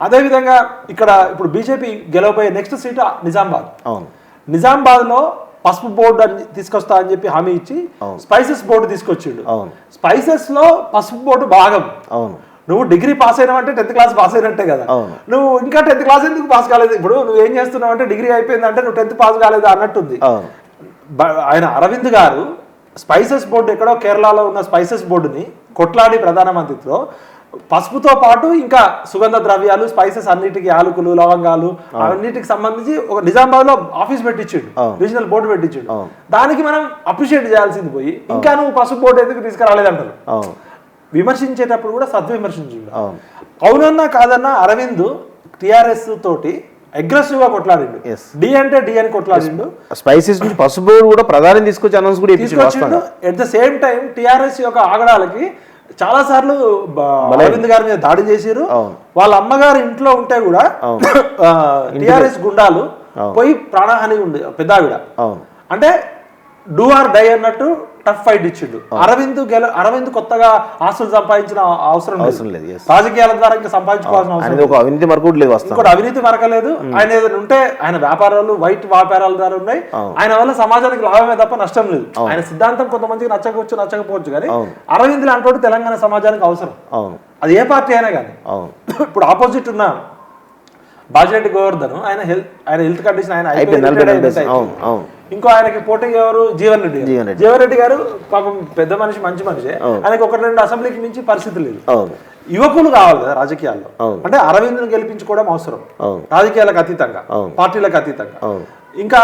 అదేవిధంగా ఇక్కడ ఇప్పుడు బీజేపీ గెలవబోయే నెక్స్ట్ సీటు నిజామాబాద్. అవును. నిజామాబాద్లో పసుపు బోర్డు అని తీసుకొస్తా అని చెప్పి హామీ ఇచ్చి స్పైసెస్ బోర్డు తీసుకొచ్చిండు. స్పైసెస్ లో పసుపు బోర్డు భాగం. అవును. నువ్వు డిగ్రీ పాస్ అయినావంటే 10th క్లాస్ పాస్ అయినట్టే కదా. నువ్వు ఇంకా 10th క్లాస్ ఎందుకు పాస్ కాలేదు? ఇప్పుడు నువ్వు ఏం చేస్తున్నావు అంటే డిగ్రీ అయిపోయిందంటే నువ్వు 10th పాస్ కాలేదు అన్నట్టుంది. ఆయన అరవింద్ గారు స్పైసెస్ బోర్డు ఎక్కడో కేరళలో ఉన్న స్పైసెస్ బోర్డుని కొట్లాడి ప్రధానమంత్రితో పసుపుతో పాటు ఇంకా సుగంధ ద్రవ్యాలు స్పైసెస్ అన్నిటికీ యాలకులు లవంగాలు అన్నిటికి సంబంధించి ఒక నిజామాబాద్ లో ఆఫీస్ పెట్టించాడు, రీజనల్ బోర్డు పెట్టించాడు. దానికి మనం అప్రిషియేట్ చేయాల్సింది పోయి ఇంకా నువ్వు పసుపు బోర్డు ఎందుకు తీసుకురాలేదంటారు. విమర్శించేటప్పుడు కూడా సద్విమర్శించు. అవునన్నా కాదన్నా అరవింద్ టిఆర్ఎస్ తోటి అగ్రెసివ్ గా కొట్లాడిండు. డి అంటే డి అని కొట్లాడిండు. స్పైసెస్ నుంచి పసుపు కూడా ప్రధాని తీసుకొచ్చి అనౌన్స్ కూడా తీసుకొచ్చిండు. At the same time TRS యొక్క ఆగడాలకి చాలా సార్లు అరవింద్ గారి మీద దాడి చేసిరు. వాళ్ళ అమ్మగారు ఇంట్లో ఉంటే కూడా టిఆర్ఎస్ గుండాలు పోయి ప్రాణహాని ఉంది. పెద్ద ఆవిడ అంటే డూ ఆర్ డై అన్నట్టు టఫ్ ఫైట్ ఇచ్చిండు. అరవింద్ కొత్తగా ఆస్తులు సంపాదించిన అవసరం లేదు. రాజకీయాల ద్వారా ఇంకా సంపాదించుకోవాల్సిన అవసరం ఇంకోటి అవినీతి మరకలేదు. ఆయన ఏదైనా ఉంటే ఆయన వ్యాపారాలు వైట్ వ్యాపారాల ద్వారా ఉన్నాయి. ఆయన వల్ల సమాజానికి లాభమే తప్ప నష్టం లేదు. ఆయన సిద్ధాంతం కొంతమందికి నచ్చకపోవచ్చు నచ్చకపోవచ్చు కానీ అరవింద్ లాంటి తెలంగాణ సమాజానికి అవసరం. అది ఏ పార్టీ అయినా కానీ. ఇప్పుడు ఆపోజిట్ ఉన్న బాజిరెడ్డి గోవర్ధన్ ఆయన హెల్త్ కండిషన్ ఆయన ఇంకో ఆయనకి పోటీ ఎవరు జీవన్ రెడ్డి గారు పాపం పెద్ద మనిషి మంచి మనిషి. ఆయనకి 1-2 అసెంబ్లీకి మించి పరిస్థితి లేదు. యువకులు కావాలి కదా రాజకీయాల్లో. అంటే అరవింద్ను గెలిపించుకోవడం అవసరం రాజకీయాలకు అతీతంగా, పార్టీలకు అతీతంగా. ఇంకా